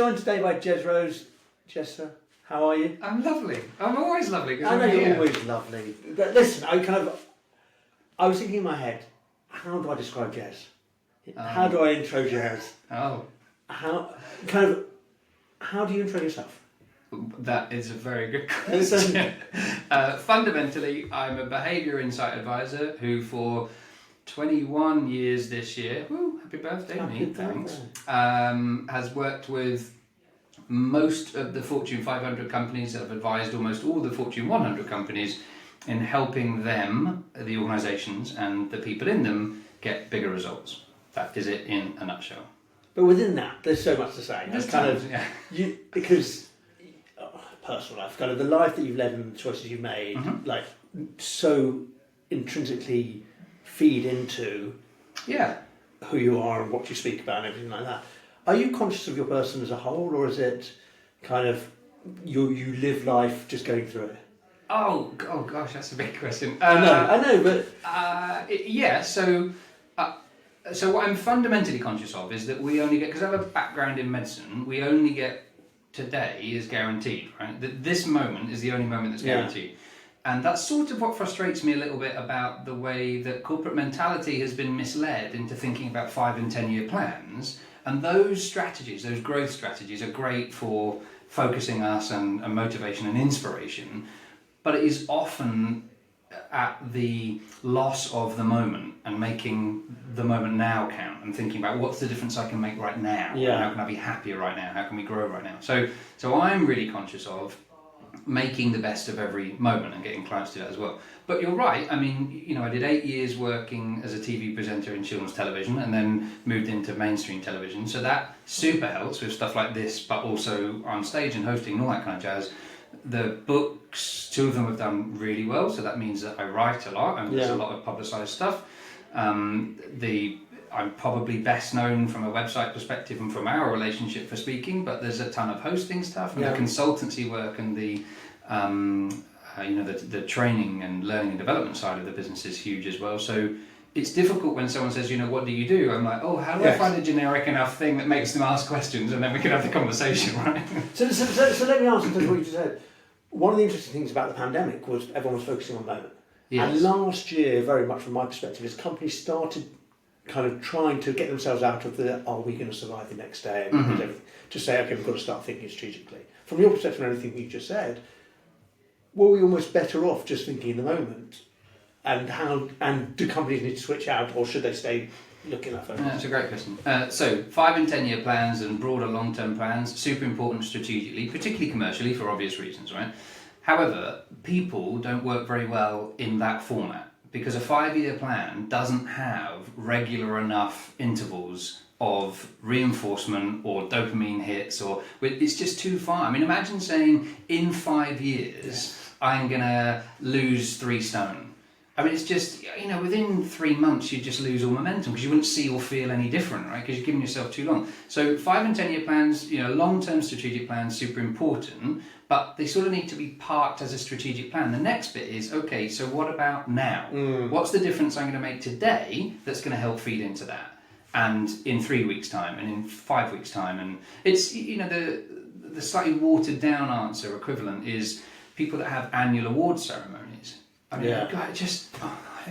joined today by Jez Rose. Jez, how are you? I'm lovely. I'm always lovely. I know you're always lovely. But listen, I was thinking in my head, how do I describe Jez? How do I intro Jez? How do you intro yourself? That is a very good question. Fundamentally, I'm a behaviour insight advisor who for 21 years this year, happy birthday me, thanks, has worked with most of the Fortune 500 companies. I've advised almost all the Fortune 100 companies in helping them, the organisations and the people in them, get bigger results. That is it in a nutshell. But within that, there's so much to say. Because personal life, kind of the life that you've led and the choices you've made, like so intrinsically feed into who you are and what you speak about and everything like that. Are you conscious of your person as a whole, or is it kind of you live life just going through it? Oh gosh, that's a big question. I know, but So what I'm fundamentally conscious of is that we only get, because I have a background in medicine, we only get today is guaranteed, right? That this moment is the only moment that's guaranteed. And that's sort of what frustrates me a little bit about the way that corporate mentality has been misled into thinking about 5 and 10 year plans. And those strategies, those growth strategies, are great for focusing us and motivation and inspiration, but it is often at the loss of the moment and making the moment now count and thinking about what's the difference I can make right now. How can I be happier right now? How can we grow right now? So I'm really conscious of making the best of every moment and getting clients to that as well. But you're right. I mean, I did 8 years working as a TV presenter in children's television and then moved into mainstream television. So that super helps with stuff like this, but also on stage and hosting and all that kind of jazz. The books, 2 of them have done really well, so that means that I write a lot and there's a lot of publicised stuff. I'm probably best known from a website perspective and from our relationship for speaking, but there's a ton of hosting stuff and the consultancy work and the training and learning and development side of the business is huge as well. So it's difficult when someone says, what do you do? I'm like, how do I find a generic enough thing that makes them ask questions and then we can have the conversation, right? So let me answer what you just said. One of the interesting things about the pandemic was everyone was focusing on the moment. Yes. And last year, very much from my perspective, is companies started kind of trying to get themselves out of are we going to survive the next day? And everything, to say, okay, we've got to start thinking strategically. From your perspective and everything you just said, were we almost better off just thinking in the moment? And do companies need to switch out, or should they stay looking at that? That's a great question. So 5 and 10 year plans and broader long-term plans, super important strategically, particularly commercially for obvious reasons, right? However, people don't work very well in that format because a 5-year plan doesn't have regular enough intervals of reinforcement or dopamine hits, or it's just too far. I mean, imagine saying in 5 years, I'm going to lose 3 stone. I mean, it's just, within 3 months, you just lose all momentum because you wouldn't see or feel any different, right? Because you're giving yourself too long. So 5 and 10 year plans, long-term strategic plans, super important, but they sort of need to be parked as a strategic plan. The next bit is, okay, so what about now? What's the difference I'm going to make today that's going to help feed into that? And in 3 weeks' time and in 5 weeks' time. And it's, the slightly watered down answer equivalent is people that have annual award ceremonies. I mean, God, it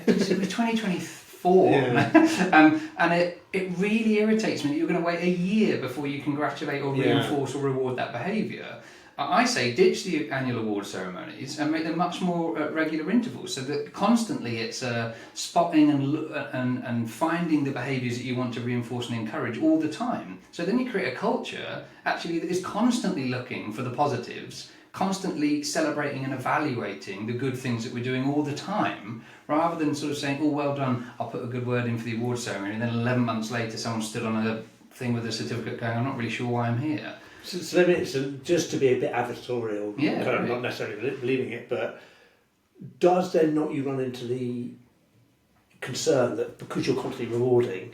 was 2024, and it really irritates me that you're going to wait a year before you congratulate or reinforce or reward that behaviour. I say ditch the annual award ceremonies and make them much more at regular intervals, so that constantly it's spotting and finding the behaviours that you want to reinforce and encourage all the time. So then you create a culture actually that is constantly looking for the positives, constantly celebrating and evaluating the good things that we're doing all the time, rather than sort of saying, well done, I'll put a good word in for the award ceremony, and then 11 months later someone stood on a thing with a certificate going, I'm not really sure why I'm here. So just to be a bit adversarial, not necessarily believing it, but does then not you run into the concern that because you're constantly rewarding,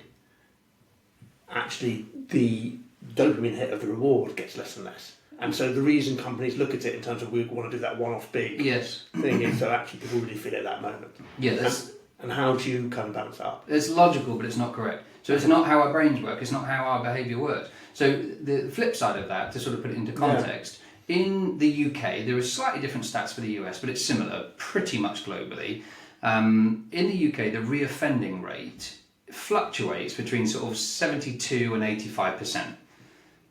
actually the dopamine hit of the reward gets less and less? And so the reason companies look at it in terms of we want to do that one-off big thing is so actually people really feel it at that moment. And how do you kind of balance that up? It's logical, but it's not correct. So it's not how our brains work, it's not how our behaviour works. So the flip side of that, to sort of put it into context, in the UK, there are slightly different stats for the US, but it's similar pretty much globally. In the UK, the reoffending rate fluctuates between sort of 72 and 85%.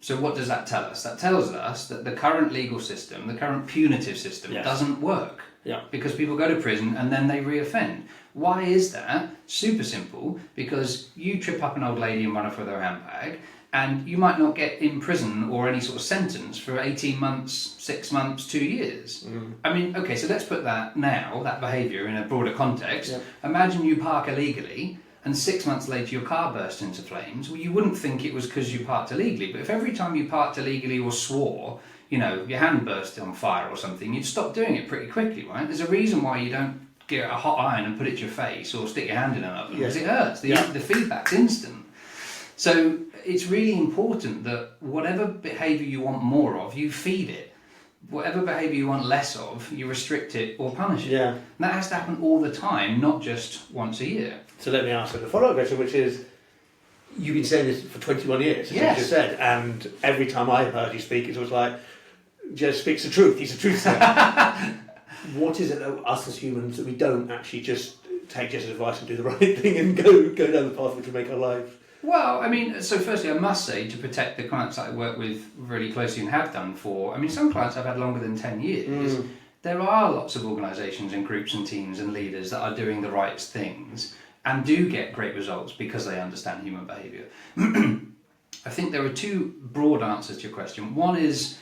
So what does that tell us? That tells us that the current legal system, the current punitive system, doesn't work. Yeah. Because people go to prison and then they reoffend. Why is that? Super simple. Because you trip up an old lady and run her for their handbag, and you might not get in prison or any sort of sentence for 18 months, 6 months, 2 years. I mean, okay, so let's put that behaviour in a broader context. Yep. Imagine you park illegally and 6 months later your car bursts into flames. Well, you wouldn't think it was because you parked illegally, but if every time you parked illegally or swore, your hand burst on fire or something, you'd stop doing it pretty quickly, right? There's a reason why you don't get a hot iron and put it to your face or stick your hand in an oven, because it hurts. The feedback's instant. So it's really important that whatever behaviour you want more of, you feed it. Whatever behaviour you want less of, you restrict it or punish it. Yeah. And that has to happen all the time, not just once a year. So let me ask you the follow-up question, which is, you've been saying this for 21 years, as you just said, and every time I've heard you speak, it was like, Jez speaks the truth, he's a truth teller. What is it that us as humans, that we don't actually just take Jez's advice and do the right thing and go down the path which will make our life? Well, I mean, so firstly, I must say, to protect the clients that I work with really closely and have done some clients I've had longer than 10 years, there are lots of organisations and groups and teams and leaders that are doing the right things and do get great results because they understand human behaviour. I think there are two broad answers to your question. One is,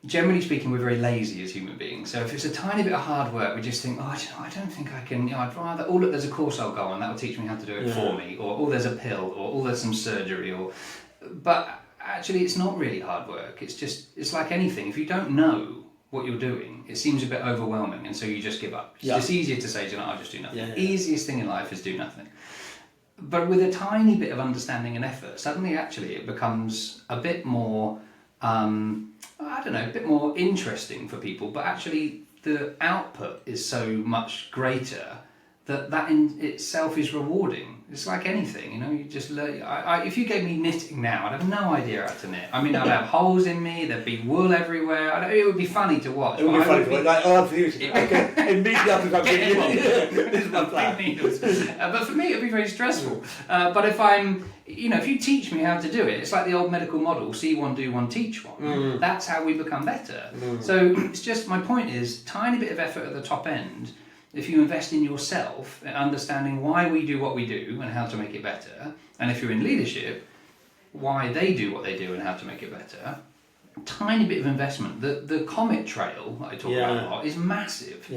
generally speaking, we're very lazy as human beings. So if it's a tiny bit of hard work, we just think, I don't think I can, I'd rather, look, there's a course I'll go on, that will teach me how to do it for me, or there's a pill, or there's some surgery, but actually it's not really hard work. It's like anything. If you don't know what you're doing, it seems a bit overwhelming, and so you just give up. It's just easier to say, I'll just do nothing. Easiest thing in life is do nothing. But with a tiny bit of understanding and effort, suddenly actually it becomes a bit more, a bit more interesting for people, but actually the output is so much greater that in itself is rewarding. It's like anything, you just learn. If you gave me knitting now, I'd have no idea how to knit. I mean, I'd have holes in me, there'd be wool everywhere. It would be funny to watch. It would be funny to watch. Like, I'm confused. Okay, immediately after this is my plan. But for me, it'd be very stressful. But if you teach me how to do it, it's like the old medical model, see one, do one, teach one. That's how we become better. So it's just, my point is, tiny bit of effort at the top end. If you invest in yourself, understanding why we do what we do and how to make it better, and if you're in leadership, why they do what they do and how to make it better, tiny bit of investment. The comet trail that I talk about a lot is massive.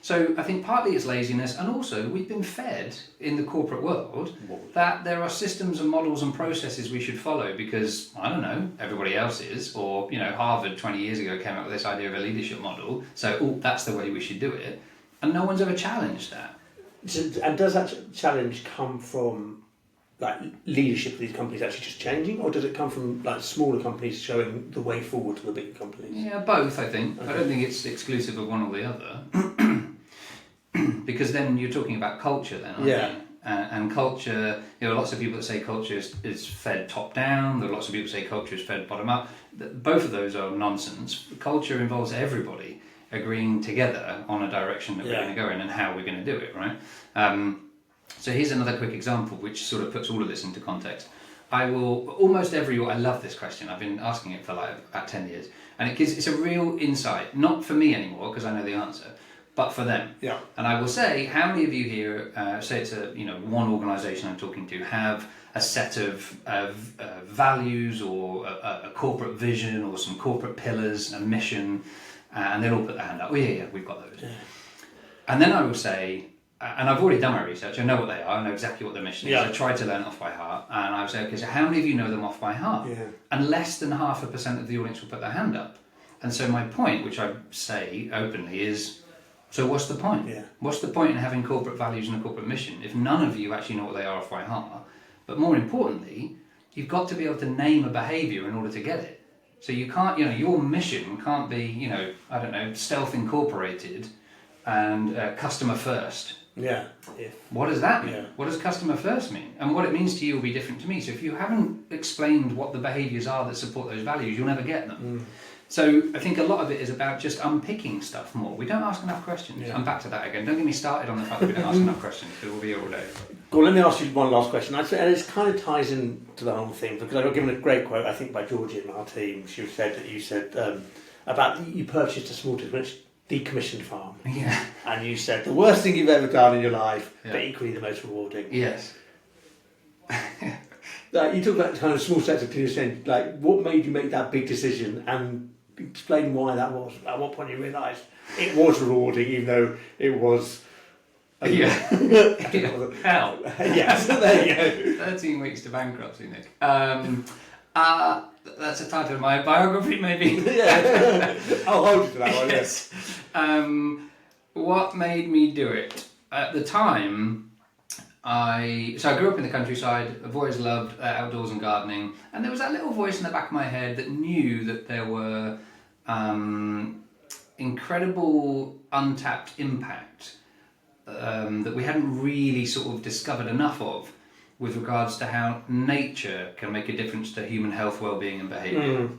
So I think partly it's laziness, and also we've been fed in the corporate world that there are systems and models and processes we should follow because, I don't know, everybody else is, or Harvard 20 years ago came up with this idea of a leadership model, so that's the way we should do it, and no one's ever challenged that. And does that challenge come from leadership of these companies actually just changing, or does it come from smaller companies showing the way forward to the bigger companies? Yeah, both, I think. Okay. I don't think it's exclusive of one or the other. Because then you're talking about culture then, aren't you? And culture, lots of people that say culture is fed top down, there are lots of people that say culture is fed bottom up. Both of those are nonsense. Culture involves everybody agreeing together on a direction that we're going to go in and how we're going to do it, right? So here's another quick example which sort of puts all of this into context. I love this question, I've been asking it for about 10 years, and it's a real insight, not for me anymore because I know the answer, but for them. Yeah. And I will say, how many of you here, say it's one organisation I'm talking to, have a set of values or a corporate vision or some corporate pillars and mission, and they'll all put their hand up, we've got those. Yeah. And then I will say, and I've already done my research, I know what they are, I know exactly what their mission is, I tried to learn it off by heart, and I would say, okay, so how many of you know them off by heart? Yeah. And less than 0.5% of the audience will put their hand up. And so my point, which I say openly, is, so what's the point? Yeah. What's the point in having corporate values and a corporate mission if none of you actually know what they are off by heart? But more importantly, you've got to be able to name a behaviour in order to get it. So you can't, your mission can't be, Stealth Incorporated and customer first. Yeah. What does that mean? Yeah. What does customer first mean? And what it means to you will be different to me. So if you haven't explained what the behaviours are that support those values, you'll never get them. So I think a lot of it is about just unpicking stuff more. We don't ask enough questions. Yeah. I'm back to that again. Don't get me started on the fact that we don't ask enough questions, because we'll be here all day. Well, let me ask you one last question. And it kind of ties into the whole thing, because I got given a great quote, I think, by Georgie in our team. She said that you said about you purchased a small decommissioned farm. Yeah. And you said the worst thing you've ever done in your life, but equally the most rewarding. Yes. You talk about kind of small steps of consent. Like, what made you make that big decision, and explain why that was. At what point you realised it was rewarding, even though it was. Hell. Yes, there you go. 13 weeks to bankruptcy, Nick. That's a title of my biography, maybe. Yeah. I'll hold you to that one. Yes. What made me do it? At the time, I grew up in the countryside. I've always loved outdoors and gardening, and there was that little voice in the back of my head that knew that there were incredible untapped impact that we hadn't really sort of discovered enough of, with regards to how nature can make a difference to human health, well-being and behaviour.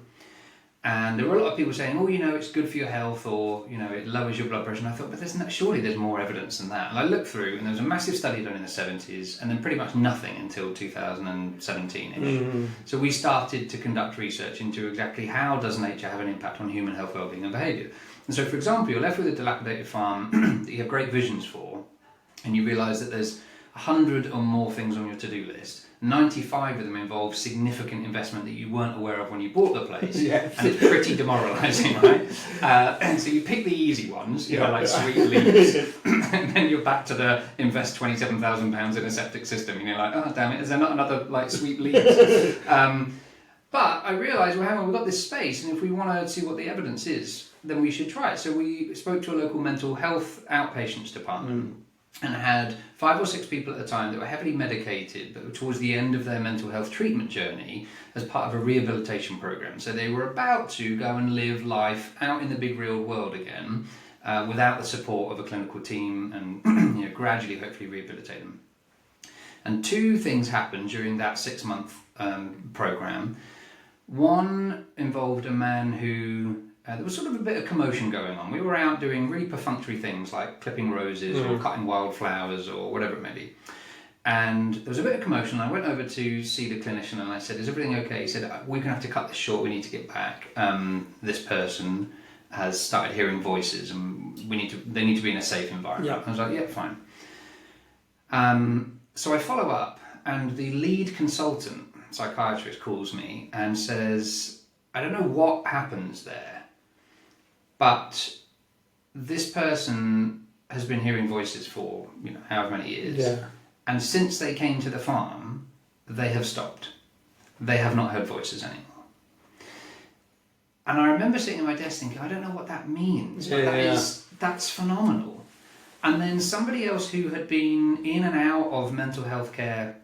And there were a lot of people saying, oh, it's good for your health, or, it lowers your blood pressure. And I thought, but surely there's more evidence than that. And I looked through, and there was a massive study done in the 70s, and then pretty much nothing until 2017-ish. So we started to conduct research into exactly how does nature have an impact on human health, well-being and behaviour. And so, for example, you're left with a dilapidated farm that you have great visions for, and you realise that there's 100 or more things on your to-do list. 95 of them involve significant investment that you weren't aware of when you bought the place. Yes. And it's pretty demoralising, right? And so you pick the easy ones, like sweet leads, and then you're back to the invest £27,000 in a septic system, and you're like, oh damn it, is there not another sweet leads? But I realised, well, hang on, we've got this space, and if we want to see what the evidence is, then we should try it. So we spoke to a local mental health outpatients department. And had 5 or 6 people at the time that were heavily medicated, but were towards the end of their mental health treatment journey as part of a rehabilitation program. So they were about to go and live life out in the big real world again, without the support of a clinical team, and gradually, hopefully, rehabilitate them. And 2 things happened during that 6-month program. One involved a man who. There was sort of a bit of commotion going on. We were out doing really perfunctory things like clipping roses or cutting wildflowers or whatever it may be. And there was a bit of commotion. I went over to see the clinician and I said, is everything okay? He said, we're going to have to cut this short. We need to get back. This person has started hearing voices and they need to be in a safe environment. I was like, yeah, fine. So I follow up, and the lead consultant, psychiatrist, calls me and says, I don't know what happens there, but this person has been hearing voices for, however many years. Yeah. And since they came to the farm, they have stopped. They have not heard voices anymore. And I remember sitting at my desk thinking, I don't know what that means, but that's phenomenal. And then somebody else who had been in and out of mental health care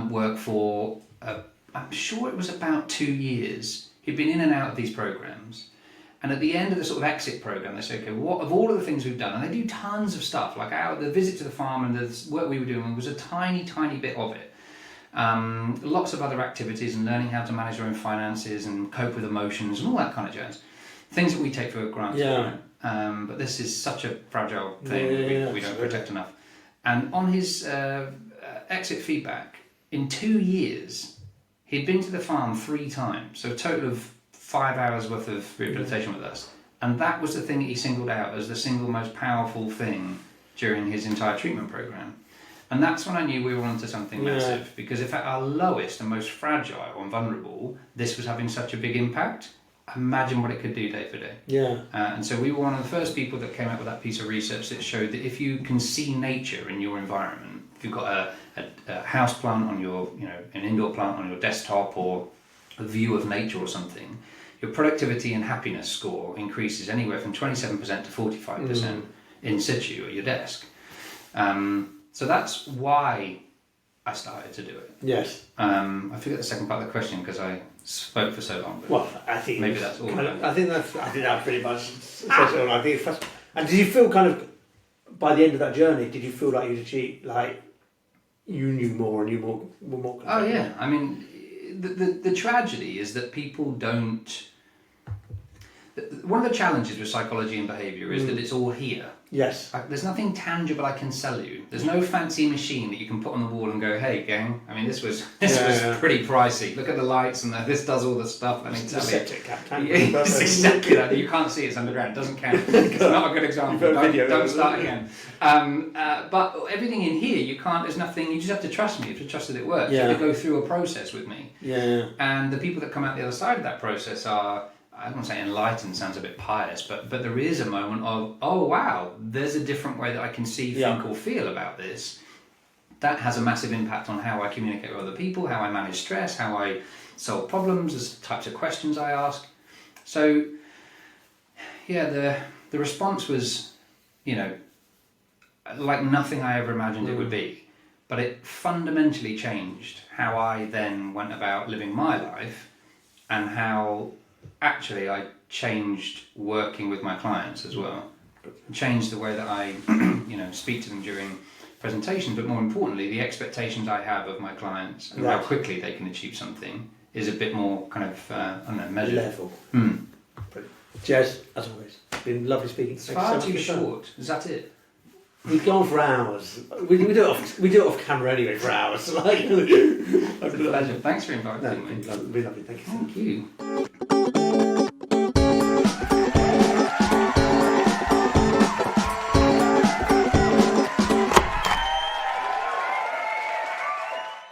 work for, I'm sure it was about 2 years. He'd been in and out of these programs. And at the end of the sort of exit program, they say, okay, what of all of the things we've done, and they do tons of stuff, like the visit to the farm and the work we were doing was a tiny, tiny bit of it. Lots of other activities and learning how to manage your own finances and cope with emotions and all that kind of jazz. Things that we take for granted. Yeah. Right? But this is such a fragile thing we don't protect enough. And on his exit feedback, in 2 years, he'd been to the farm 3 times, so a total of 5 hours worth of rehabilitation with us. And that was the thing that he singled out as the single most powerful thing during his entire treatment program. And that's when I knew we were onto something massive, because if at our lowest and most fragile and vulnerable, this was having such a big impact, imagine what it could do day for day. Yeah. And so we were one of the first people that came up with that piece of research that showed that if you can see nature in your environment, if you've got a house plant on your, an indoor plant on your desktop, or a view of nature or something, your productivity and happiness score increases anywhere from 27% to 45% in situ at your desk. So that's why I started to do it. Yes. I forget the second part of the question because I spoke for so long. But well, I think maybe that's all. I think that pretty much says it all. I think it's and did you feel kind of by the end of that journey, did you feel like you'd achieved, like, you knew more and you were more Oh yeah, I mean, the tragedy is that people don't. One of the challenges with psychology and behaviour is that it's all here. Yes. There's nothing tangible I can sell you. There's no fancy machine that you can put on the wall and go, "Hey, gang! I mean, this was pretty pricey. Look at the lights and this does all the stuff." I mean, It's a septic tank. it's exactly that. You can't see it's underground. It doesn't count. It's not a good example. Don't start again. But everything in here, you can't. There's nothing. You just have to trust me. You have to trust that it works. You have to go through a process with me. Yeah. And the people that come out the other side of that process are, I don't want to say enlightened, sounds a bit pious, but there is a moment of, oh wow, there's a different way that I can see, think or feel about this. That has a massive impact on how I communicate with other people, how I manage stress, how I solve problems, the types of questions I ask. So, yeah, the response was, like nothing I ever imagined it would be. But it fundamentally changed how I then went about living my life and how actually I changed working with my clients as well. Changed the way that I speak to them during presentations, but more importantly, the expectations I have of my clients and how quickly they can achieve something is a bit more kind of, measured. Level. Jez, as always, it's been lovely speaking to you. It's far too short. Is that it? We've gone for hours. We do it off camera anyway for hours. It's a pleasure. Thanks for inviting me. It's been lovely. Thank you. Thank you.